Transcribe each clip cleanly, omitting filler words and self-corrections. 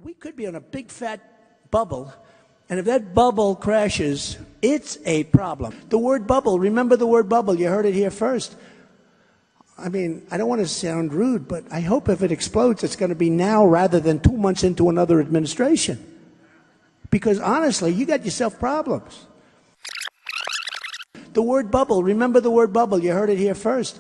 We could be on a big fat bubble, and if that bubble crashes, it's a problem. The word bubble, remember the word bubble, you heard it here first. I mean, I don't want to sound rude, but I hope if it explodes, it's going to be now rather than 2 months into another administration. Because honestly, you got yourself problems. The word bubble, remember the word bubble, you heard it here first.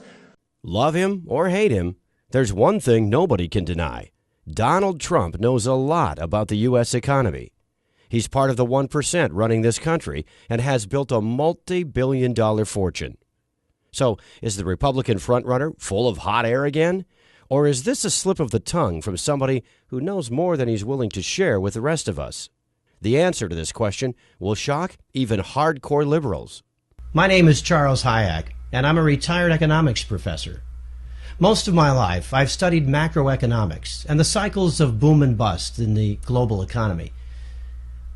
Love him or hate him, there's one thing nobody can deny. Donald Trump knows a lot about the U.S. economy. He's part of the 1% running this country and has built a multi-billion-dollar fortune. So, is the Republican frontrunner full of hot air again? Or is this a slip of the tongue from somebody who knows more than he's willing to share with the rest of us? The answer to this question will shock even hardcore liberals. My name is Charles Hayek, and I'm a retired economics professor. Most of my life, I've studied macroeconomics and the cycles of boom and bust in the global economy.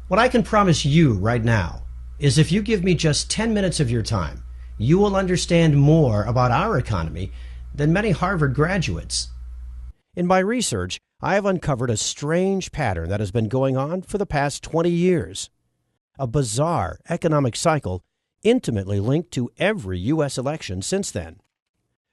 What I can promise you right now is if you give me just 10 minutes of your time, you will understand more about our economy than many Harvard graduates. In my research, I have uncovered a strange pattern that has been going on for the past 20 years. A bizarre economic cycle intimately linked to every U.S. election since then.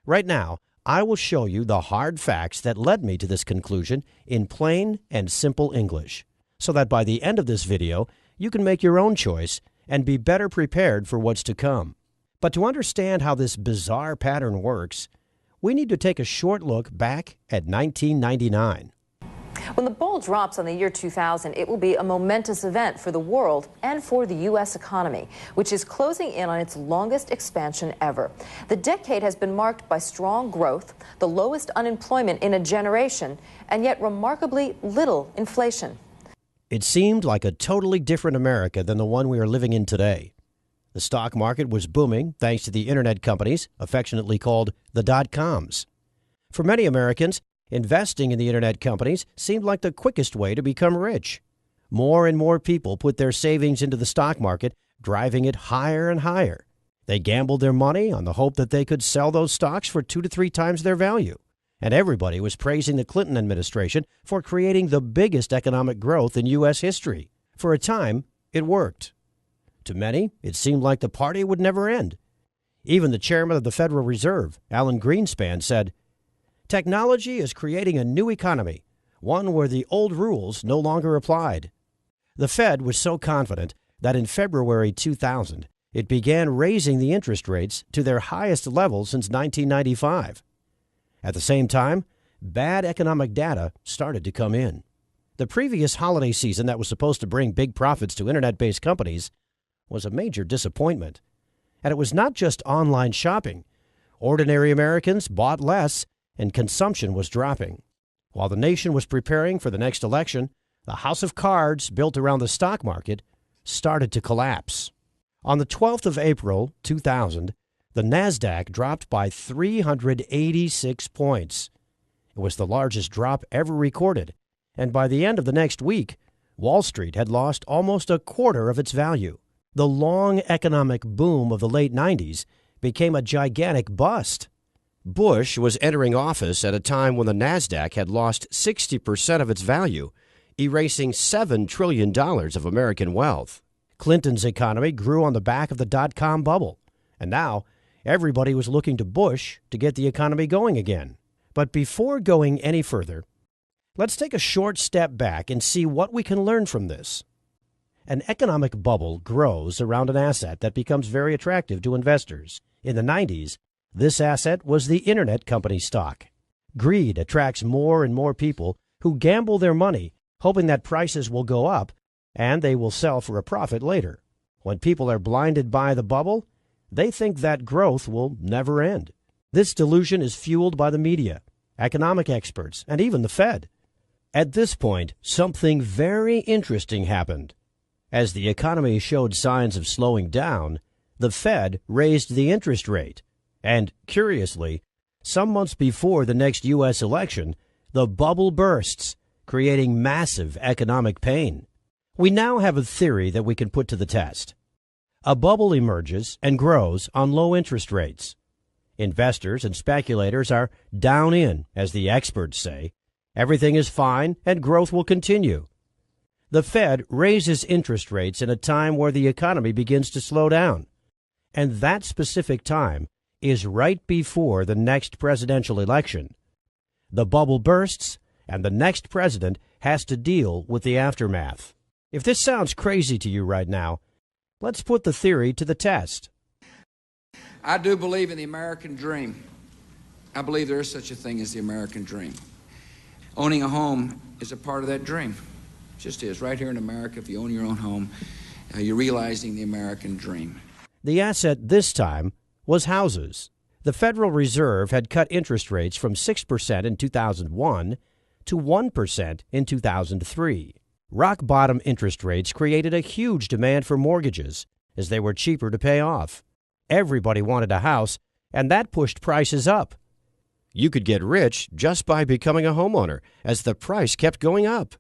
Right now, I will show you the hard facts that led me to this conclusion in plain and simple English, so that by the end of this video, you can make your own choice and be better prepared for what's to come. But to understand how this bizarre pattern works, we need to take a short look back at 1999. When the ball drops on the year 2000, it will be a momentous event for the world and for the U.S. economy, which is closing in on its longest expansion ever. The decade has been marked by strong growth, the lowest unemployment in a generation, and yet remarkably little inflation. It seemed like a totally different America than the one we are living in today. The stock market was booming thanks to the internet companies, affectionately called the dot-coms. For many Americans, investing in the internet companies seemed like the quickest way to become rich. More and more people put their savings into the stock market, driving it higher and higher. They gambled their money on the hope that they could sell those stocks for 2 to 3 times their value. And everybody was praising the Clinton administration for creating the biggest economic growth in U.S. history. For a time, it worked. To many, it seemed like the party would never end. Even the chairman of the Federal Reserve, Alan Greenspan, said, "Technology is creating a new economy, one where the old rules no longer applied." The Fed was so confident that in February 2000, it began raising the interest rates to their highest level since 1995. At the same time, bad economic data started to come in. The previous holiday season that was supposed to bring big profits to internet-based companies was a major disappointment. And it was not just online shopping. Ordinary Americans bought less, and consumption was dropping. While the nation was preparing for the next election, the house of cards built around the stock market started to collapse. On the 12th of April, 2000, the NASDAQ dropped by 386 points. It was the largest drop ever recorded, and by the end of the next week, Wall Street had lost almost a quarter of its value. The long economic boom of the late 90s became a gigantic bust. Bush was entering office at a time when the NASDAQ had lost 60% of its value, erasing $7 trillion of American wealth. Clinton's economy grew on the back of the dot-com bubble, and now everybody was looking to Bush to get the economy going again. But before going any further, let's take a short step back and see what we can learn from this. An economic bubble grows around an asset that becomes very attractive to investors. In the 90s, this asset was the internet company stock. Greed attracts more and more people who gamble their money, hoping that prices will go up and they will sell for a profit later. When people are blinded by the bubble, they think that growth will never end. This delusion is fueled by the media, economic experts, and even the Fed. At this point, something very interesting happened. As the economy showed signs of slowing down, the Fed raised the interest rate. And, curiously, some months before the next U.S. election, the bubble bursts, creating massive economic pain. We now have a theory that we can put to the test. A bubble emerges and grows on low interest rates. Investors and speculators are down in, as the experts say. Everything is fine and growth will continue. The Fed raises interest rates in a time where the economy begins to slow down. And that specific time is right before the next presidential election. The bubble bursts, and the next president has to deal with the aftermath. If this sounds crazy to you right now, let's put the theory to the test. I do believe in the American dream. I believe there is such a thing as the American dream. Owning a home is a part of that dream. It just is. Right here in America, if you own your own home, you're realizing the American dream. The asset this time was houses. The Federal Reserve had cut interest rates from 6% in 2001 to 1% in 2003. Rock-bottom interest rates created a huge demand for mortgages, as they were cheaper to pay off. Everybody wanted a house, and that pushed prices up. You could get rich just by becoming a homeowner, as the price kept going up.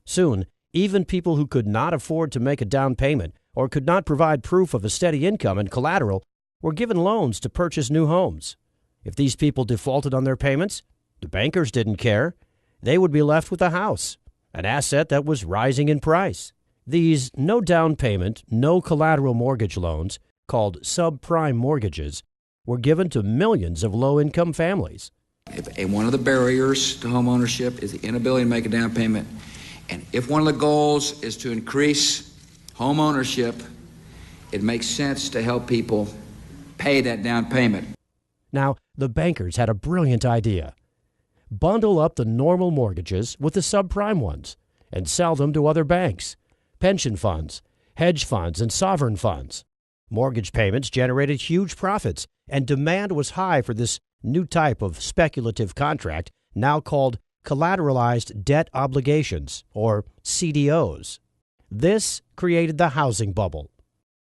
Soon, even people who could not afford to make a down payment or could not provide proof of a steady income and collateral were given loans to purchase new homes. If these people defaulted on their payments, the bankers didn't care. They would be left with a house, an asset that was rising in price. These no down payment, no collateral mortgage loans, called subprime mortgages, were given to millions of low-income families. One of the barriers to home ownership is the inability to make a down payment. And if one of the goals is to increase home ownership, it makes sense to help people pay that down payment. Now, the bankers had a brilliant idea. Bundle up the normal mortgages with the subprime ones and sell them to other banks, pension funds, hedge funds, and sovereign funds. Mortgage payments generated huge profits, and demand was high for this new type of speculative contract, now called collateralized debt obligations, or CDOs. This created the housing bubble.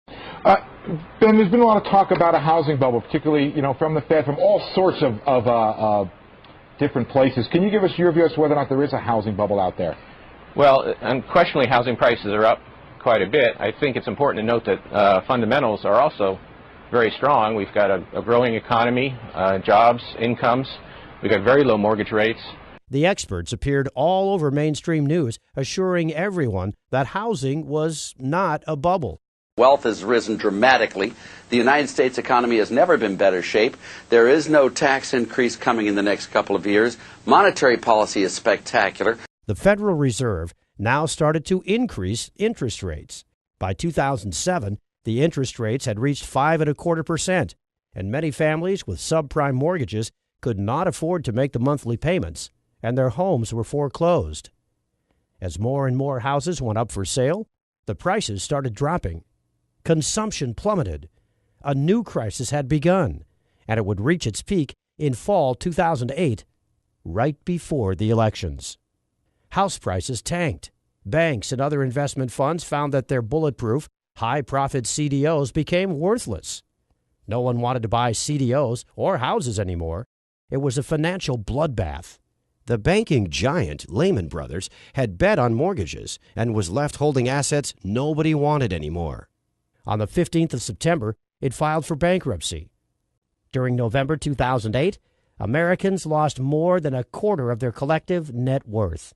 Ben, there's been a lot of talk about a housing bubble, particularly, from the Fed, from all sorts of different places. Can you give us your view as to whether or not there is a housing bubble out there? Well, unquestionably, housing prices are up quite a bit. I think it's important to note that fundamentals are also very strong. We've got a growing economy, jobs, incomes. We've got very low mortgage rates. The experts appeared all over mainstream news, assuring everyone that housing was not a bubble. Wealth has risen dramatically. The United States economy has never been in better shape. There is no tax increase coming in the next couple of years. Monetary policy is spectacular. The Federal Reserve now started to increase interest rates. By 2007, the interest rates had reached 5.25%, and many families with subprime mortgages could not afford to make the monthly payments, and their homes were foreclosed. As more and more houses went up for sale, the prices started dropping. Consumption plummeted. A new crisis had begun, and it would reach its peak in fall 2008, right before the elections. House prices tanked. Banks and other investment funds found that their bulletproof, high-profit CDOs became worthless. No one wanted to buy CDOs or houses anymore. It was a financial bloodbath. The banking giant, Lehman Brothers, had bet on mortgages and was left holding assets nobody wanted anymore. On the 15th of September, it filed for bankruptcy. During November 2008, Americans lost more than a quarter of their collective net worth.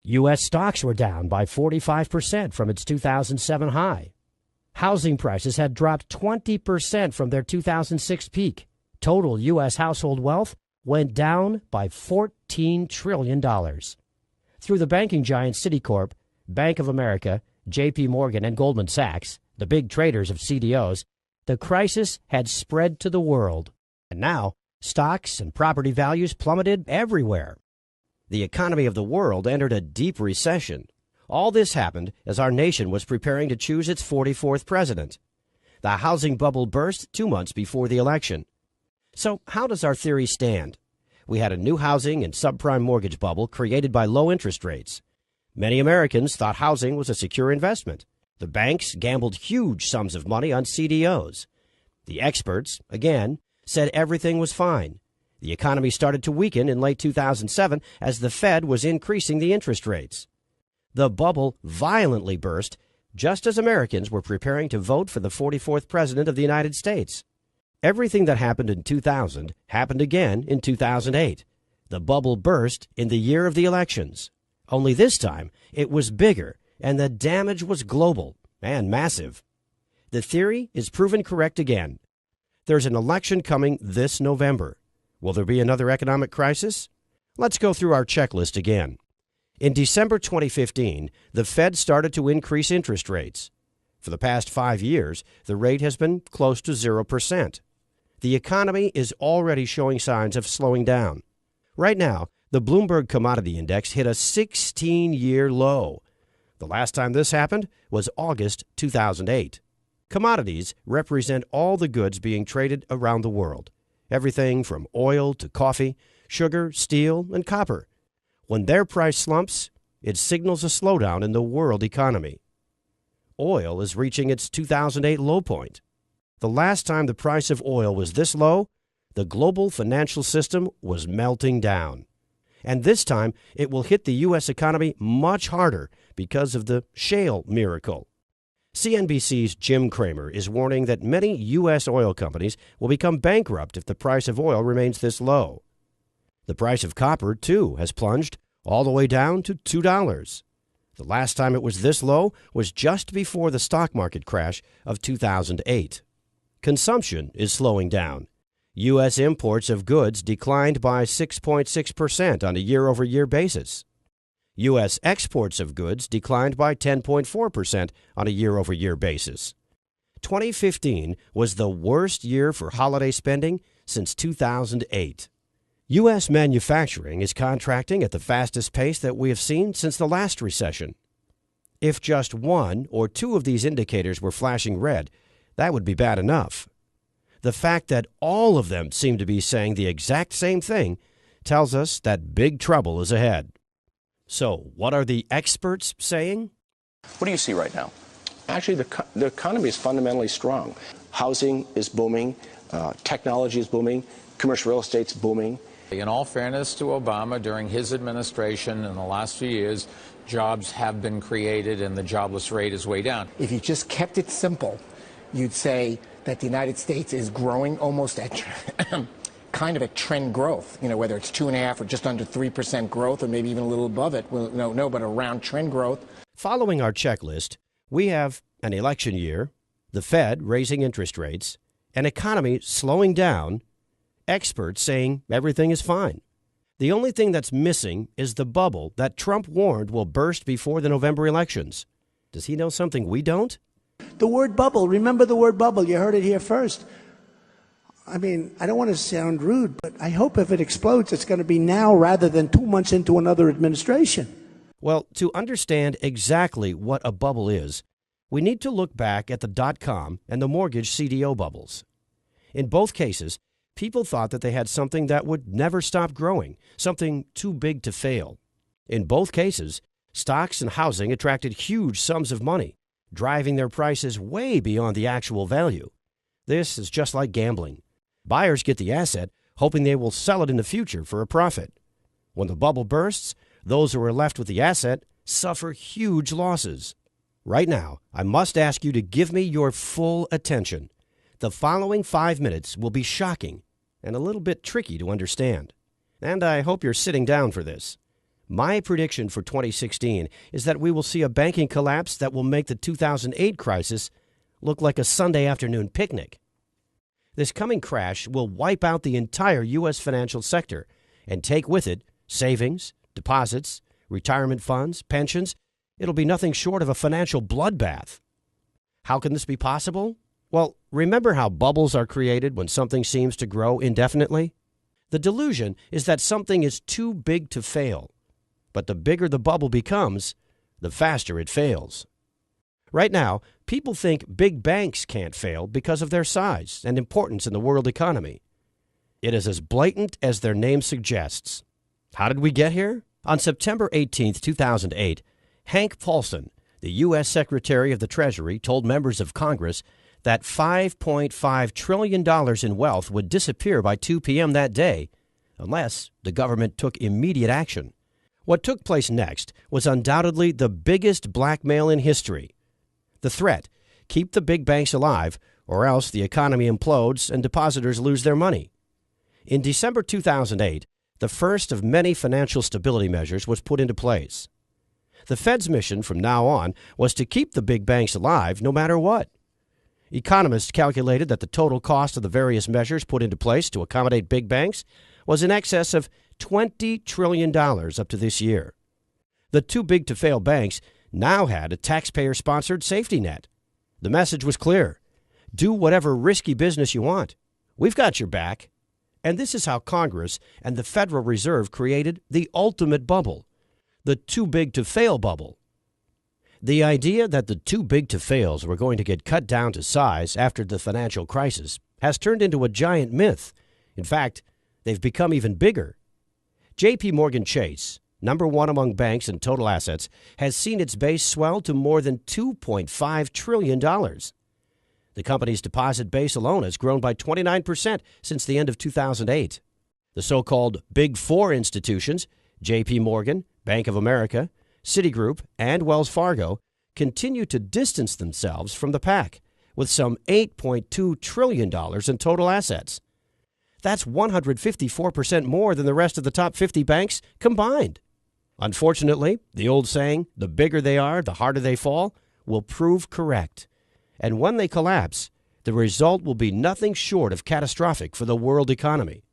U.S. stocks were down by 45% from its 2007 high. Housing prices had dropped 20% from their 2006 peak. Total U.S. household wealth went down by $14 trillion. Through the banking giant Citicorp, Bank of America, J.P. Morgan, and Goldman Sachs, the big traders of CDOs, the crisis had spread to the world. And now, stocks and property values plummeted everywhere. The economy of the world entered a deep recession. All this happened as our nation was preparing to choose its 44th president. The housing bubble burst 2 months before the election. So how does our theory stand? We had a new housing and subprime mortgage bubble created by low interest rates. Many Americans thought housing was a secure investment. The banks gambled huge sums of money on CDOs. The experts, again, said everything was fine. The economy started to weaken in late 2007 as the Fed was increasing the interest rates. The bubble violently burst just as Americans were preparing to vote for the 44th president of the United States. Everything that happened in 2000 happened again in 2008. The bubble burst in the year of the elections. Only this time, it was bigger and the damage was global and massive. The theory is proven correct again. There's an election coming this November. Will there be another economic crisis? Let's go through our checklist again. In December 2015, the Fed started to increase interest rates. For the past 5 years, the rate has been close to 0%. The economy is already showing signs of slowing down. Right now, the Bloomberg Commodity Index hit a 16-year low. The last time this happened was August 2008. Commodities represent all the goods being traded around the world. Everything from oil to coffee, sugar, steel, and copper. When their price slumps, it signals a slowdown in the world economy. Oil is reaching its 2008 low point. The last time the price of oil was this low, the global financial system was melting down. And this time, it will hit the U.S. economy much harder because of the shale miracle. CNBC's Jim Cramer is warning that many U.S. oil companies will become bankrupt if the price of oil remains this low. The price of copper, too, has plunged all the way down to $2. The last time it was this low was just before the stock market crash of 2008. Consumption is slowing down. U.S. imports of goods declined by 6.6% on a year-over-year basis. U.S. exports of goods declined by 10.4% on a year-over-year basis. 2015 was the worst year for holiday spending since 2008. U.S. manufacturing is contracting at the fastest pace that we have seen since the last recession. If just one or two of these indicators were flashing red, that would be bad enough. The fact that all of them seem to be saying the exact same thing tells us that big trouble is ahead. So, what are the experts saying? What do you see right now? Actually, the economy is fundamentally strong. Housing is booming. Technology is booming. Commercial real estate's booming. In all fairness to Obama, during his administration in the last few years, jobs have been created and the jobless rate is way down. If you just kept it simple, you'd say that the United States is growing almost at kind of at trend growth, whether it's 2.5% or just under 3% growth or maybe even a little above it. Well, no, but around trend growth. Following our checklist, we have an election year, the Fed raising interest rates, an economy slowing down, experts saying everything is fine. The only thing that's missing is the bubble that Trump warned will burst before the November elections. Does he know something we don't? The word bubble, remember the word bubble. You heard it here first. I mean, I don't want to sound rude, but I hope if it explodes, it's going to be now rather than 2 months into another administration. Well, to understand exactly what a bubble is, we need to look back at the dot-com and the mortgage CDO bubbles. In both cases, people thought that they had something that would never stop growing, something too big to fail. In both cases, stocks and housing attracted huge sums of money, driving their prices way beyond the actual value. This is just like gambling. Buyers get the asset, hoping they will sell it in the future for a profit. When the bubble bursts, those who are left with the asset suffer huge losses. Right now, I must ask you to give me your full attention. The following 5 minutes will be shocking and a little bit tricky to understand. And I hope you're sitting down for this. My prediction for 2016 is that we will see a banking collapse that will make the 2008 crisis look like a Sunday afternoon picnic. This coming crash will wipe out the entire U.S. financial sector and take with it savings, deposits, retirement funds, pensions. It'll be nothing short of a financial bloodbath. How can this be possible? Well, remember how bubbles are created when something seems to grow indefinitely? The delusion is that something is too big to fail. But the bigger the bubble becomes, the faster it fails. Right now, people think big banks can't fail because of their size and importance in the world economy. It is as blatant as their name suggests. How did we get here? On September 18, 2008, Hank Paulson, the U.S. Secretary of the Treasury, told members of Congress that $5.5 trillion in wealth would disappear by 2 p.m. that day unless the government took immediate action. What took place next was undoubtedly the biggest blackmail in history. The threat, keep the big banks alive, or else the economy implodes and depositors lose their money. In December 2008, the first of many financial stability measures was put into place. The Fed's mission from now on was to keep the big banks alive no matter what. Economists calculated that the total cost of the various measures put into place to accommodate big banks was in excess of $20 trillion up to this year. The too big to fail banks now had a taxpayer-sponsored safety net. The message was clear. Do whatever risky business you want. We've got your back. And this is how Congress and the Federal Reserve created the ultimate bubble, the too big to fail bubble. The idea that the too big to fails were going to get cut down to size after the financial crisis has turned into a giant myth. In fact, they've become even bigger. J.P. Morgan Chase, number one among banks in total assets, has seen its base swell to more than $2.5 trillion. The company's deposit base alone has grown by 29% since the end of 2008. The so-called Big Four institutions, J.P. Morgan, Bank of America, Citigroup, and Wells Fargo, continue to distance themselves from the pack, with some $8.2 trillion in total assets. That's 154% more than the rest of the top 50 banks combined. Unfortunately, the old saying, the bigger they are, the harder they fall, will prove correct. And when they collapse, the result will be nothing short of catastrophic for the world economy.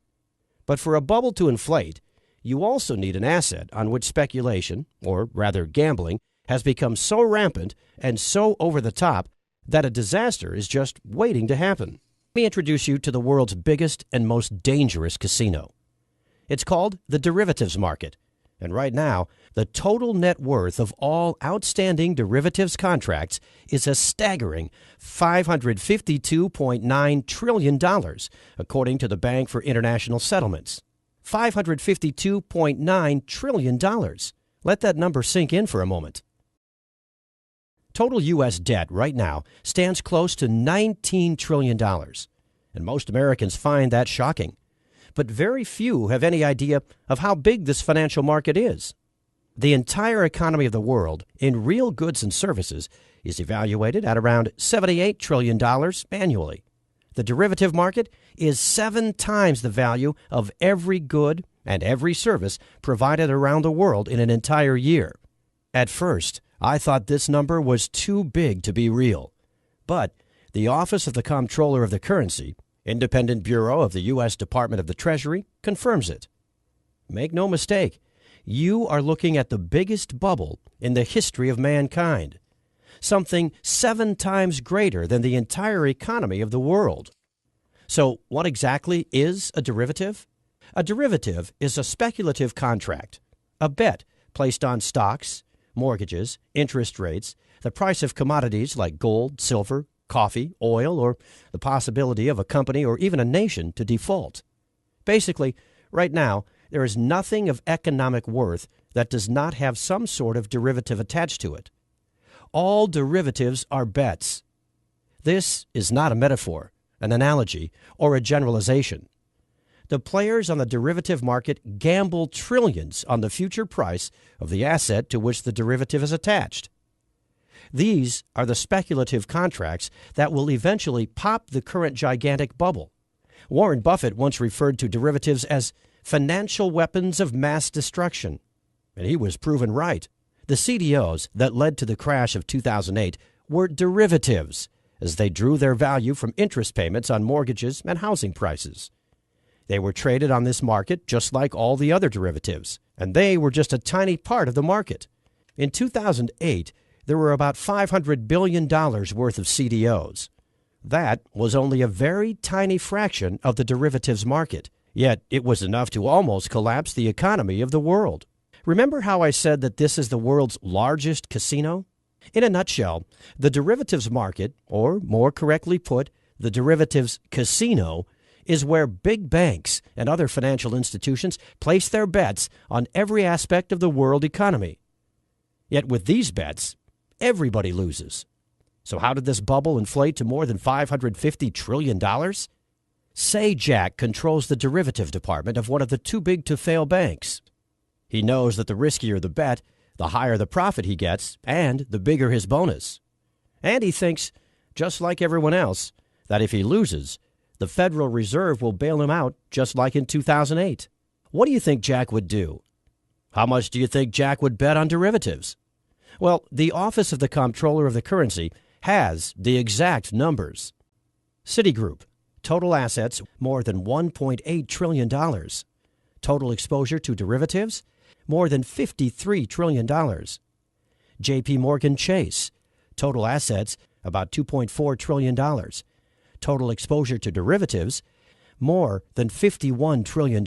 But for a bubble to inflate, you also need an asset on which speculation, or rather gambling, has become so rampant and so over the top that a disaster is just waiting to happen. Let me introduce you to the world's biggest and most dangerous casino. It's called the derivatives market. And right now, the total net worth of all outstanding derivatives contracts is a staggering $552.9 trillion, according to the Bank for International Settlements. $552.9 trillion. Let that number sink in for a moment. Total U.S. debt right now stands close to $19 trillion, and most Americans find that shocking. But very few have any idea of how big this financial market is. The entire economy of the world in real goods and services is evaluated at around $78 trillion annually. The derivative market is 7 times the value of every good and every service provided around the world in an entire year. At first, I thought this number was too big to be real. But the Office of the Comptroller of the Currency, independent bureau of the U.S. Department of the Treasury, confirms it. Make no mistake, you are looking at the biggest bubble in the history of mankind, something 7 times greater than the entire economy of the world. So what exactly is a derivative? A derivative is a speculative contract, a bet placed on stocks, mortgages, interest rates, the price of commodities like gold, silver, coffee, oil, or the possibility of a company or even a nation to default. Basically, right now, there is nothing of economic worth that does not have some sort of derivative attached to it. All derivatives are bets. This is not a metaphor, an analogy, or a generalization. The players on the derivative market gamble trillions on the future price of the asset to which the derivative is attached. These are the speculative contracts that will eventually pop the current gigantic bubble. Warren Buffett once referred to derivatives as financial weapons of mass destruction, and he was proven right. The CDOs that led to the crash of 2008 were derivatives, as they drew their value from interest payments on mortgages and housing prices. They were traded on this market just like all the other derivatives, and they were just a tiny part of the market. In 2008, there were about $500 billion worth of CDOs. That was only a very tiny fraction of the derivatives market, yet it was enough to almost collapse the economy of the world. Remember how I said that this is the world's largest casino? In a nutshell, the derivatives market, or more correctly put, the derivatives casino, is where big banks and other financial institutions place their bets on every aspect of the world economy. Yet with these bets, everybody loses. So how did this bubble inflate to more than $550 trillion? Say Jack controls the derivative department of one of the too-big-to-fail banks. He knows that the riskier the bet, the higher the profit he gets, and the bigger his bonus. And he thinks, just like everyone else, that if he loses, the Federal Reserve will bail him out just like in 2008. What do you think Jack would do? How much do you think Jack would bet on derivatives? Well, the Office of the Comptroller of the Currency has the exact numbers. Citigroup, total assets more than $1.8 trillion. Total exposure to derivatives, more than $53 trillion. J.P. Morgan Chase, total assets about $2.4 trillion. Total exposure to derivatives, more than $51 trillion.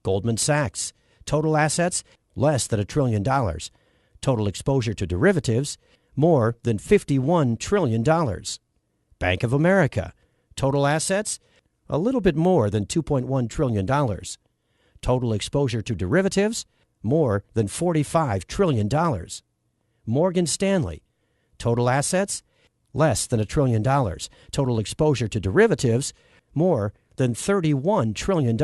Goldman Sachs, total assets less than $1 trillion. Total exposure to derivatives, more than $51 trillion. Bank of America, total assets a little bit more than $2.1 trillion. Total exposure to derivatives, more than $45 trillion. Morgan Stanley, total assets less than $1 trillion. Total exposure to derivatives, more than $31 trillion.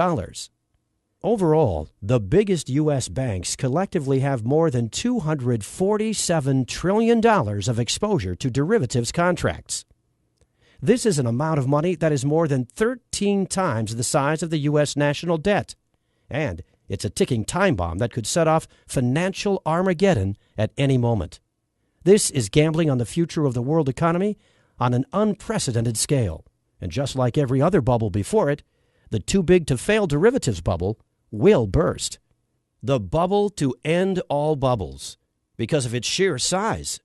Overall, the biggest U.S. banks collectively have more than $247 trillion of exposure to derivatives contracts. This is an amount of money that is more than 13 times the size of the U.S. national debt. And it's a ticking time bomb that could set off financial Armageddon at any moment. This is gambling on the future of the world economy on an unprecedented scale. And just like every other bubble before it, the too-big-to-fail derivatives bubble will burst. The bubble to end all bubbles because of its sheer size.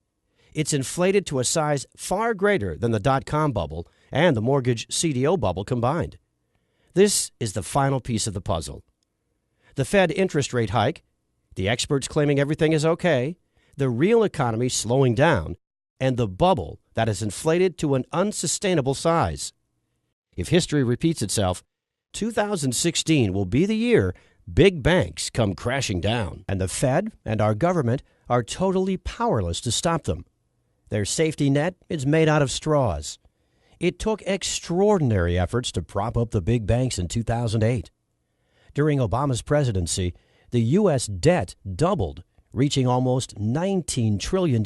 It's inflated to a size far greater than the dot-com bubble and the mortgage CDO bubble combined. This is the final piece of the puzzle. The Fed interest rate hike, the experts claiming everything is okay, the real economy slowing down, and the bubble that is inflated to an unsustainable size. If history repeats itself, 2016 will be the year big banks come crashing down, and the Fed and our government are totally powerless to stop them. Their safety net is made out of straws. It took extraordinary efforts to prop up the big banks in 2008. During Obama's presidency, the U.S. debt doubled, reaching almost $19 trillion.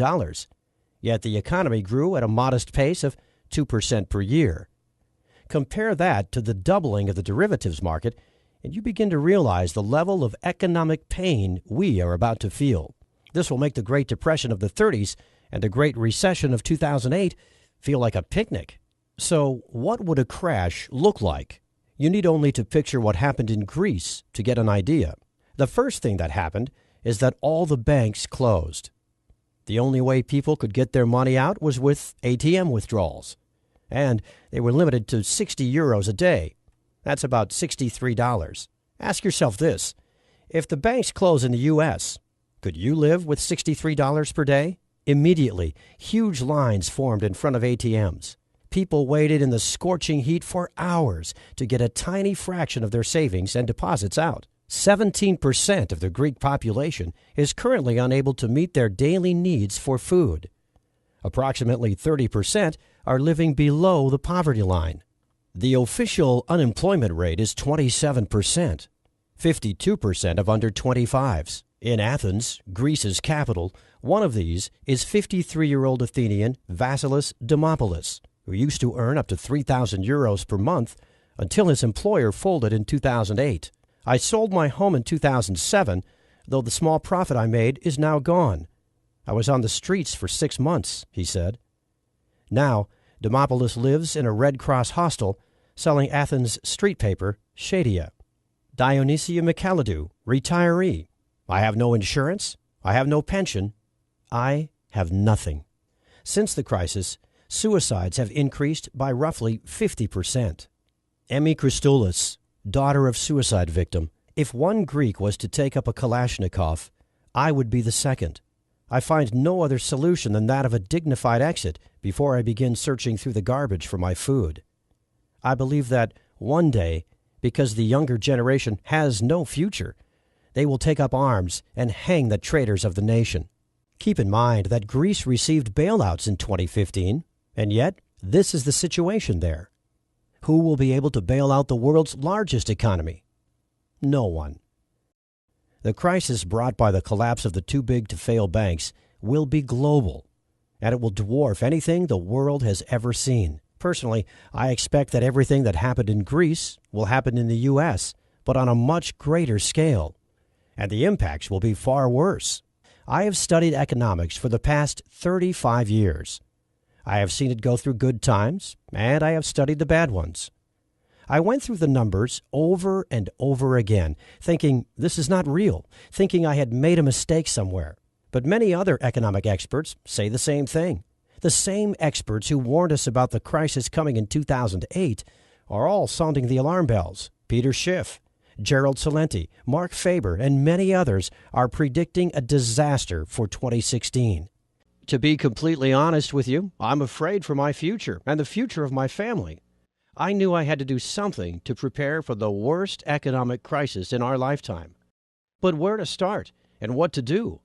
Yet the economy grew at a modest pace of 2% per year. Compare that to the doubling of the derivatives market, and you begin to realize the level of economic pain we are about to feel. This will make the Great Depression of the 30s and the Great Recession of 2008 feel like a picnic. So what would a crash look like? You need only to picture what happened in Greece to get an idea. The first thing that happened is that all the banks closed. The only way people could get their money out was with ATM withdrawals. And they were limited to 60 euros a day. That's about $63. Ask yourself this. If the banks close in the U.S., could you live with $63 per day? Immediately, huge lines formed in front of ATMs. People waited in the scorching heat for hours to get a tiny fraction of their savings and deposits out. 17% of the Greek population is currently unable to meet their daily needs for food. Approximately 30% are living below the poverty line. The official unemployment rate is 27%, 52% of under 25s. In Athens, Greece's capital, one of these is 53-year-old Athenian Vasilis Dimopoulos, who used to earn up to 3,000 euros per month until his employer folded in 2008. I sold my home in 2007, though the small profit I made is now gone. I was on the streets for 6 months, he said. Now, Dimopoulos lives in a Red Cross hostel selling Athens street paper, Shadia. Dionysia Michalidou, retiree. I have no insurance. I have no pension. I have nothing. Since the crisis, suicides have increased by roughly 50%. Emmy Christoulis, daughter of suicide victim. If one Greek was to take up a Kalashnikov, I would be the second. I find no other solution than that of a dignified exit before I begin searching through the garbage for my food. I believe that one day, because the younger generation has no future, they will take up arms and hang the traitors of the nation. Keep in mind that Greece received bailouts in 2015, and yet this is the situation there. Who will be able to bail out the world's largest economy? No one. The crisis brought by the collapse of the too-big-to-fail banks will be global, and it will dwarf anything the world has ever seen. Personally, I expect that everything that happened in Greece will happen in the U.S., but on a much greater scale, and the impacts will be far worse. I have studied economics for the past 35 years. I have seen it go through good times, and I have studied the bad ones. I went through the numbers over and over again, thinking this is not real, thinking I had made a mistake somewhere. But many other economic experts say the same thing. The same experts who warned us about the crisis coming in 2008 are all sounding the alarm bells. Peter Schiff, Gerald Celente, Mark Faber, and many others are predicting a disaster for 2016. To be completely honest with you, I'm afraid for my future and the future of my family. I knew I had to do something to prepare for the worst economic crisis in our lifetime. But where to start and what to do?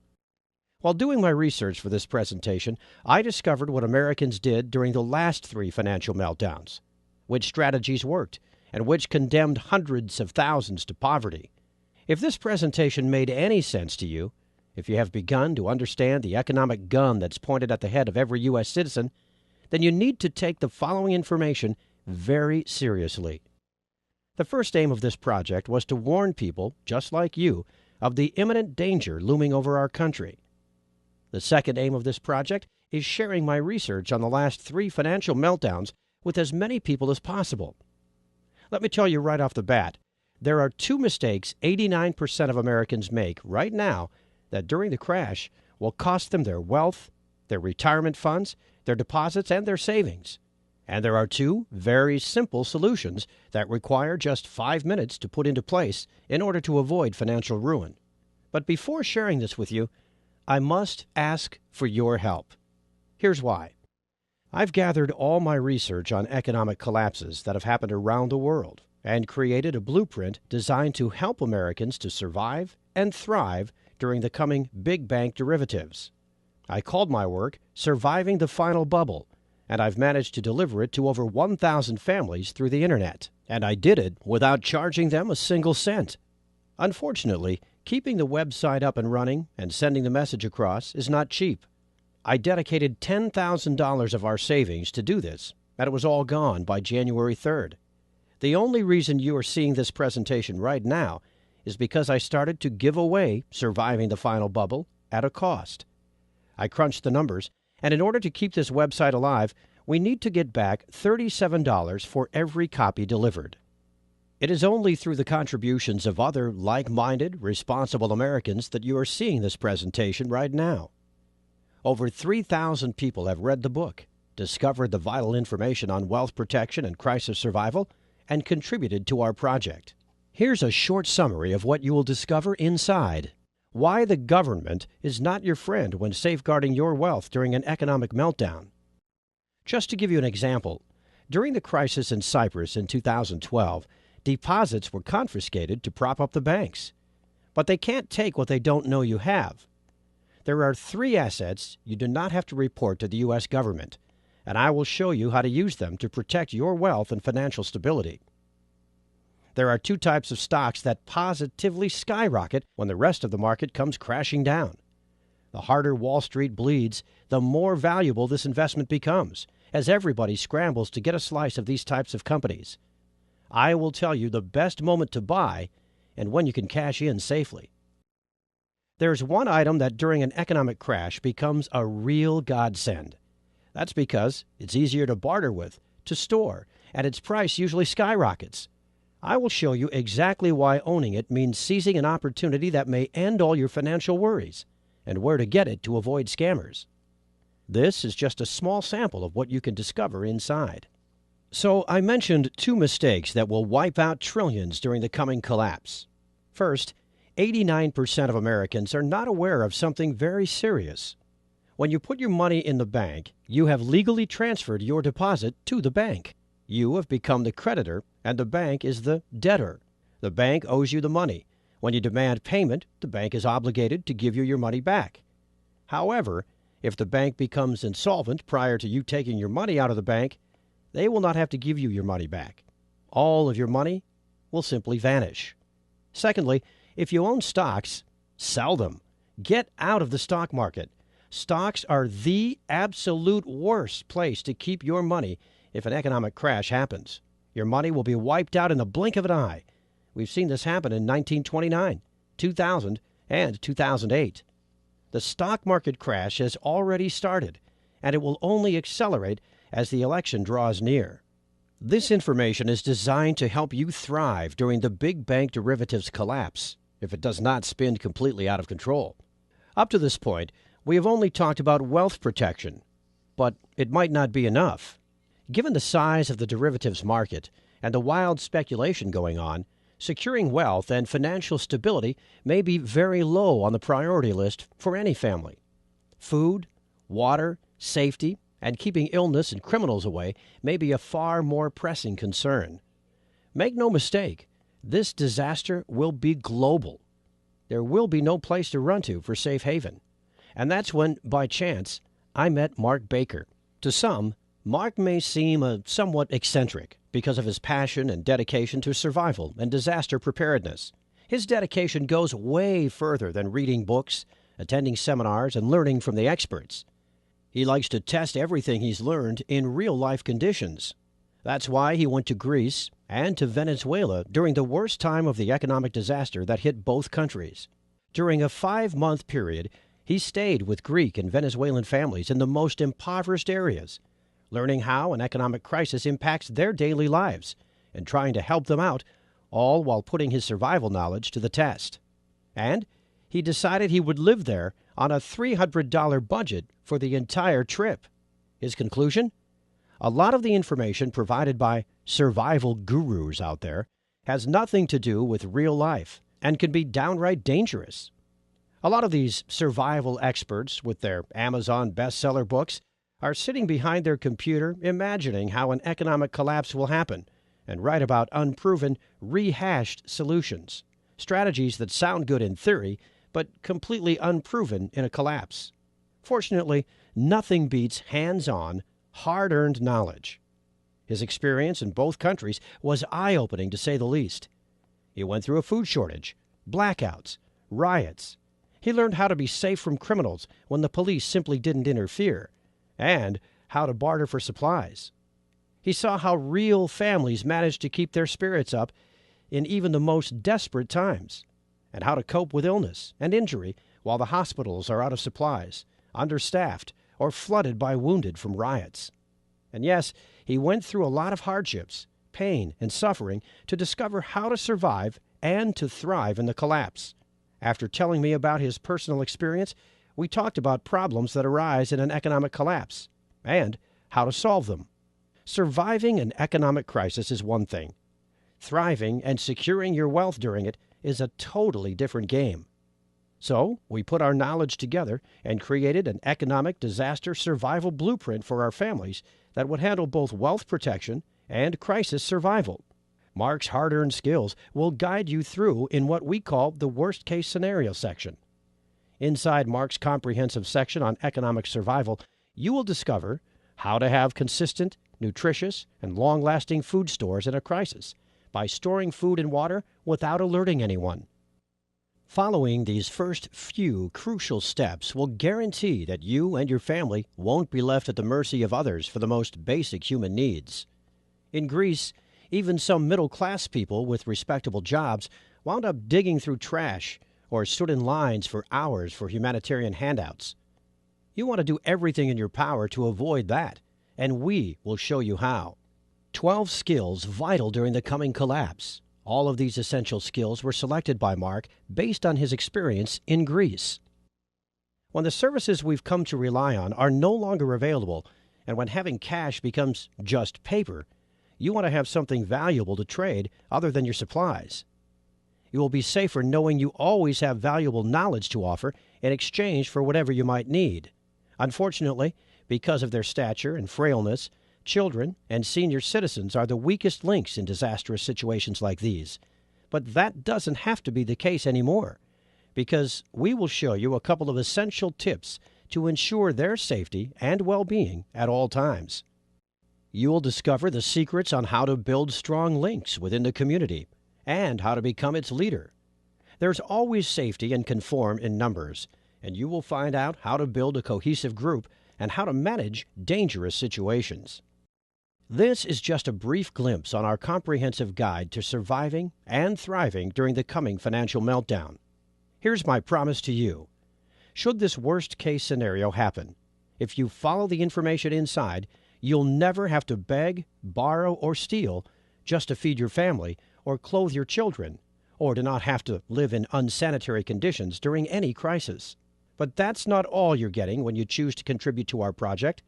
While doing my research for this presentation, I discovered what Americans did during the last 3 financial meltdowns, which strategies worked, and which condemned hundreds of thousands to poverty. If this presentation made any sense to you, if you have begun to understand the economic gun that's pointed at the head of every U.S. citizen, then you need to take the following information very seriously. The first aim of this project was to warn people, just like you, of the imminent danger looming over our country. The second aim of this project is sharing my research on the last 3 financial meltdowns with as many people as possible. Let me tell you right off the bat, there are 2 mistakes 89% of Americans make right now that during the crash will cost them their wealth, their retirement funds, their deposits, and their savings. And there are 2 very simple solutions that require just 5 minutes to put into place in order to avoid financial ruin. But before sharing this with you, I must ask for your help. Here's why. I've gathered all my research on economic collapses that have happened around the world and created a blueprint designed to help Americans to survive and thrive during the coming big bank derivatives. I called my work Surviving the Final Bubble, and I've managed to deliver it to over 1,000 families through the Internet. And I did it without charging them a single cent. Unfortunately, keeping the website up and running and sending the message across is not cheap. I dedicated $10,000 of our savings to do this, and it was all gone by January 3rd. The only reason you are seeing this presentation right now is because I started to give away Surviving the Final Bubble at a cost. I crunched the numbers, and in order to keep this website alive, we need to get back $37 for every copy delivered. It is only through the contributions of other like-minded, responsible Americans that you are seeing this presentation right now. Over 3,000 people have read the book, discovered the vital information on wealth protection and crisis survival, and contributed to our project. Here's a short summary of what you will discover inside. Why the government is not your friend when safeguarding your wealth during an economic meltdown. Just to give you an example, during the crisis in Cyprus in 2012, deposits were confiscated to prop up the banks. But they can't take what they don't know you have. There are 3 assets you do not have to report to the U.S. government, and I will show you how to use them to protect your wealth and financial stability. There are 2 types of stocks that positively skyrocket when the rest of the market comes crashing down. The harder Wall Street bleeds, the more valuable this investment becomes, as everybody scrambles to get a slice of these types of companies. I will tell you the best moment to buy and when you can cash in safely. There's one item that during an economic crash becomes a real godsend. That's because it's easier to barter with, to store, and its price usually skyrockets. I will show you exactly why owning it means seizing an opportunity that may end all your financial worries, and where to get it to avoid scammers. This is just a small sample of what you can discover inside. So I mentioned 2 mistakes that will wipe out trillions during the coming collapse. First, 89% of Americans are not aware of something very serious. When you put your money in the bank, you have legally transferred your deposit to the bank. You have become the creditor, and the bank is the debtor. The bank owes you the money. When you demand payment, the bank is obligated to give you your money back. However, if the bank becomes insolvent prior to you taking your money out of the bank, they will not have to give you your money back. All of your money will simply vanish. Secondly, if you own stocks, sell them. Get out of the stock market. Stocks are the absolute worst place to keep your money if an economic crash happens. Your money will be wiped out in the blink of an eye. We've seen this happen in 1929, 2000, and 2008. The stock market crash has already started, and it will only accelerate as the election draws near. This information is designed to help you thrive during the big bank derivatives collapse, if it does not spin completely out of control. Up to this point, we have only talked about wealth protection, but it might not be enough. Given the size of the derivatives market and the wild speculation going on, securing wealth and financial stability may be very low on the priority list for any family. Food, water, safety, and keeping illness and criminals away may be a far more pressing concern. Make no mistake, this disaster will be global. There will be no place to run to for safe haven. And that's when, by chance, I met Mark Baker. To some, Mark may seem somewhat eccentric because of his passion and dedication to survival and disaster preparedness. His dedication goes way further than reading books, attending seminars, and learning from the experts. He likes to test everything he's learned in real-life conditions. That's why he went to Greece and to Venezuela during the worst time of the economic disaster that hit both countries. During a 5-month period, he stayed with Greek and Venezuelan families in the most impoverished areas, learning how an economic crisis impacts their daily lives and trying to help them out, all while putting his survival knowledge to the test. And he decided he would live there on a $300 budget for the entire trip. His conclusion? A lot of the information provided by survival gurus out there has nothing to do with real life and can be downright dangerous. A lot of these survival experts with their Amazon bestseller books are sitting behind their computer imagining how an economic collapse will happen and write about unproven, rehashed solutions, strategies that sound good in theory but completely unproven in a collapse. Fortunately, nothing beats hands-on, hard-earned knowledge. His experience in both countries was eye-opening, to say the least. He went through a food shortage, blackouts, riots. He learned how to be safe from criminals when the police simply didn't interfere, and how to barter for supplies. He saw how real families managed to keep their spirits up in even the most desperate times, and how to cope with illness and injury while the hospitals are out of supplies, understaffed, or flooded by wounded from riots. And yes, he went through a lot of hardships, pain, and suffering to discover how to survive and to thrive in the collapse. After telling me about his personal experience, we talked about problems that arise in an economic collapse and how to solve them. Surviving an economic crisis is one thing. Thriving and securing your wealth during it is a totally different game. So we put our knowledge together and created an economic disaster survival blueprint for our families that would handle both wealth protection and crisis survival. Mark's hard-earned skills will guide you through in what we call the worst-case scenario section. Inside Mark's comprehensive section on economic survival, you will discover how to have consistent, nutritious, and long-lasting food stores in a crisis by storing food and water without alerting anyone. Following these first few crucial steps will guarantee that you and your family won't be left at the mercy of others for the most basic human needs. In Greece, even some middle-class people with respectable jobs wound up digging through trash or stood in lines for hours for humanitarian handouts. You want to do everything in your power to avoid that, and we will show you how. 12 skills vital during the coming collapse. All of these essential skills were selected by Mark based on his experience in Greece. When the services we've come to rely on are no longer available, and when having cash becomes just paper, you want to have something valuable to trade other than your supplies. You will be safer knowing you always have valuable knowledge to offer in exchange for whatever you might need. Unfortunately, because of their stature and frailness, children and senior citizens are the weakest links in disastrous situations like these. But that doesn't have to be the case anymore, because we will show you a couple of essential tips to ensure their safety and well-being at all times. You will discover the secrets on how to build strong links within the community and how to become its leader. There's always safety and conform in numbers, and you will find out how to build a cohesive group and how to manage dangerous situations. This is just a brief glimpse on our comprehensive guide to surviving and thriving during the coming financial meltdown. Here's my promise to you. Should this worst-case scenario happen, if you follow the information inside, you'll never have to beg, borrow, or steal just to feed your family or clothe your children, or to not have to live in unsanitary conditions during any crisis. But that's not all you're getting when you choose to contribute to our project,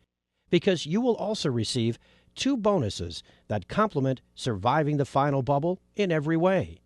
because you will also receive 2 bonuses that complement surviving the final bubble in every way.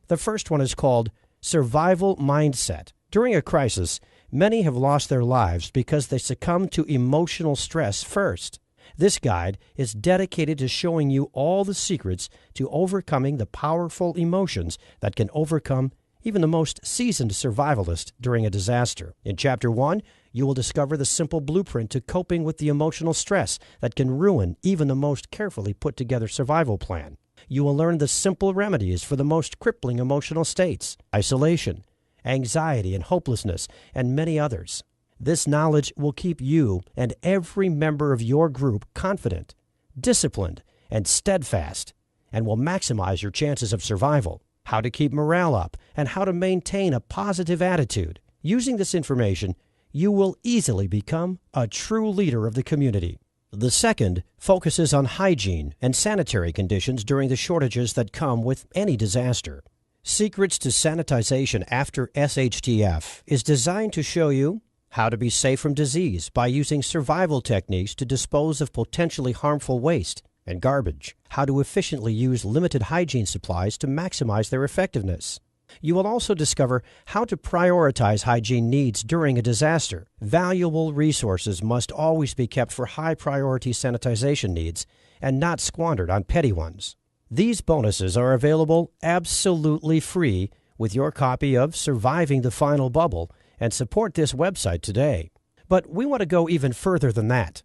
The first one is called Survival Mindset. During a crisis, many have lost their lives because they succumbed to emotional stress first. This guide is dedicated to showing you all the secrets to overcoming the powerful emotions that can overcome even the most seasoned survivalist during a disaster. In Chapter 1, you will discover the simple blueprint to coping with the emotional stress that can ruin even the most carefully put together survival plan. You will learn the simple remedies for the most crippling emotional states: isolation, anxiety and hopelessness, and many others. This knowledge will keep you and every member of your group confident, disciplined, and steadfast, and will maximize your chances of survival. How to keep morale up and how to maintain a positive attitude. Using this information, you will easily become a true leader of the community. The second focuses on hygiene and sanitary conditions during the shortages that come with any disaster. Secrets to Sanitization After SHTF is designed to show you how to be safe from disease by using survival techniques to dispose of potentially harmful waste and garbage, how to efficiently use limited hygiene supplies to maximize their effectiveness. You will also discover how to prioritize hygiene needs during a disaster. Valuable resources must always be kept for high-priority sanitization needs and not squandered on petty ones. These bonuses are available absolutely free with your copy of Surviving the Final Bubble, and support this website today. But we want to go even further than that.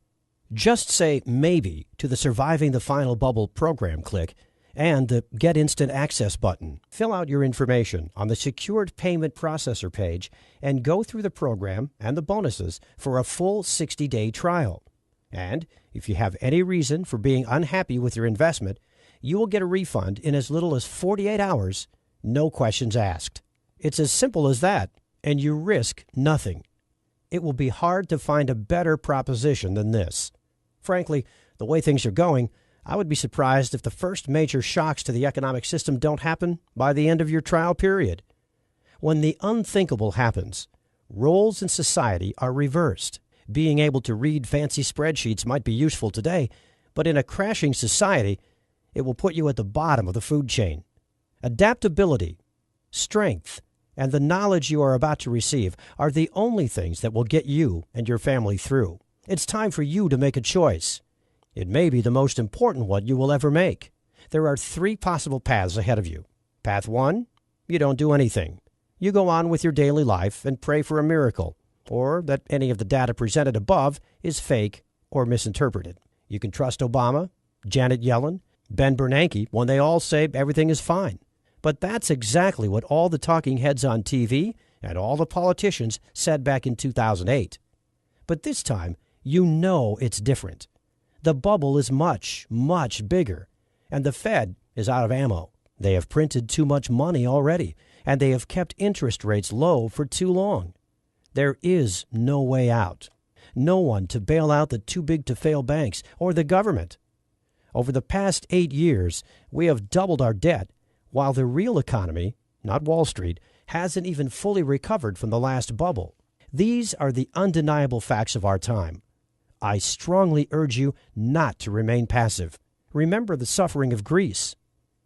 Just say maybe to the Surviving the Final Bubble program click and the Get Instant Access button. Fill out your information on the Secured Payment Processor page and go through the program and the bonuses for a full 60-day trial. And if you have any reason for being unhappy with your investment, you will get a refund in as little as 48 hours, no questions asked. It's as simple as that, and you risk nothing. It will be hard to find a better proposition than this. Frankly, the way things are going, I would be surprised if the first major shocks to the economic system don't happen by the end of your trial period. When the unthinkable happens, roles in society are reversed. Being able to read fancy spreadsheets might be useful today, but in a crashing society, it will put you at the bottom of the food chain. Adaptability, strength, and the knowledge you are about to receive are the only things that will get you and your family through. It's time for you to make a choice. It may be the most important one you will ever make. There are 3 possible paths ahead of you. Path 1, you don't do anything. You go on with your daily life and pray for a miracle, or that any of the data presented above is fake or misinterpreted. You can trust Obama, Janet Yellen, Ben Bernanke when they all say everything is fine. But that's exactly what all the talking heads on TV and all the politicians said back in 2008. But this time, you know it's different. The bubble is much, much bigger, and the Fed is out of ammo. They have printed too much money already, and they have kept interest rates low for too long. There is no way out. No one to bail out the too-big-to-fail banks or the government. Over the past 8 years, we have doubled our debt, while the real economy, not Wall Street, hasn't even fully recovered from the last bubble. These are the undeniable facts of our time. I strongly urge you not to remain passive. Remember the suffering of Greece.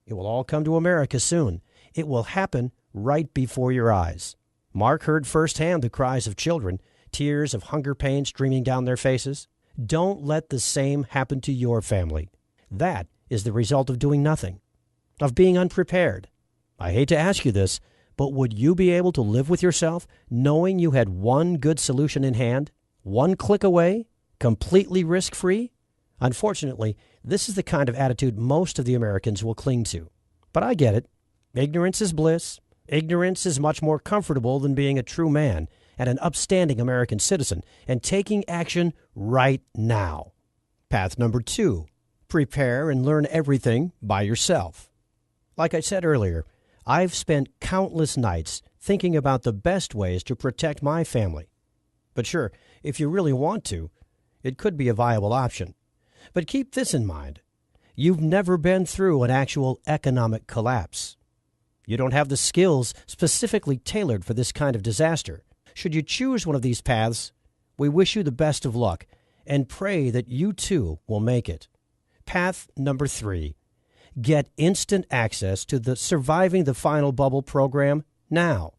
It will all come to America soon. It will happen right before your eyes. Mark heard firsthand the cries of children, tears of hunger pain streaming down their faces. Don't let the same happen to your family. That is the result of doing nothing, of being unprepared. I hate to ask you this, but would you be able to live with yourself knowing you had one good solution in hand, one click away, completely risk-free? Unfortunately, this is the kind of attitude most of the Americans will cling to. But I get it. Ignorance is bliss. Ignorance is much more comfortable than being a true man and an upstanding American citizen and taking action right now. Path number 2, prepare and learn everything by yourself. Like I said earlier, I've spent countless nights thinking about the best ways to protect my family. But sure, if you really want to, it could be a viable option. But keep this in mind. You've never been through an actual economic collapse. You don't have the skills specifically tailored for this kind of disaster. Should you choose one of these paths, we wish you the best of luck and pray that you too will make it. Path number 3. Get instant access to the Surviving the Final Bubble program now.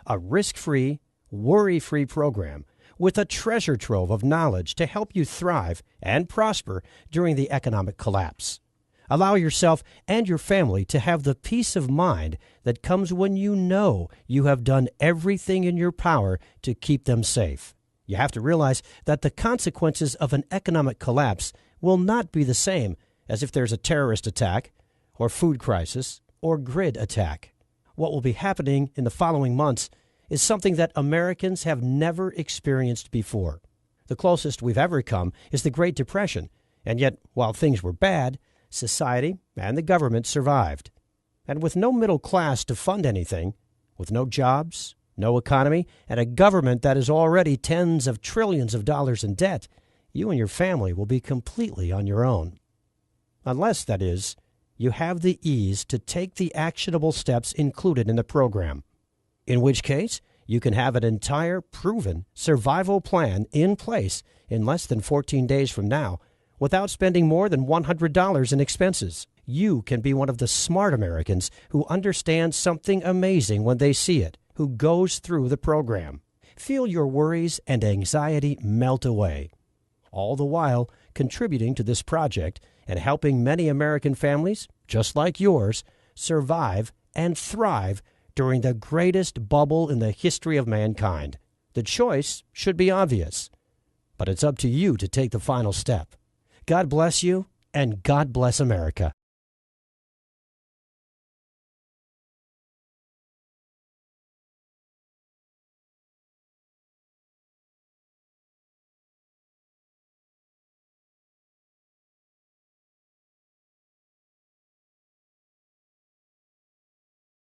A risk-free, worry-free program with a treasure trove of knowledge to help you thrive and prosper during the economic collapse. Allow yourself and your family to have the peace of mind that comes when you know you have done everything in your power to keep them safe. You have to realize that the consequences of an economic collapse will not be the same as if there's a terrorist attack or food crisis or grid attack. What will be happening in the following months is something that Americans have never experienced before. The closest we've ever come is the Great Depression, and yet, while things were bad, society and the government survived. And with no middle class to fund anything, with no jobs, no economy, and a government that is already tens of trillions of dollars in debt, you and your family will be completely on your own. Unless, that is, you have the ease to take the actionable steps included in the program, in which case you can have an entire proven survival plan in place in less than 14 days from now without spending more than $100 in expenses. You can be one of the smart Americans who understands something amazing when they see it, who goes through the program. Feel your worries and anxiety melt away, all the while contributing to this project and helping many American families, just like yours, survive and thrive during the greatest bubble in the history of mankind. The choice should be obvious, but it's up to you to take the final step. God bless you, and God bless America.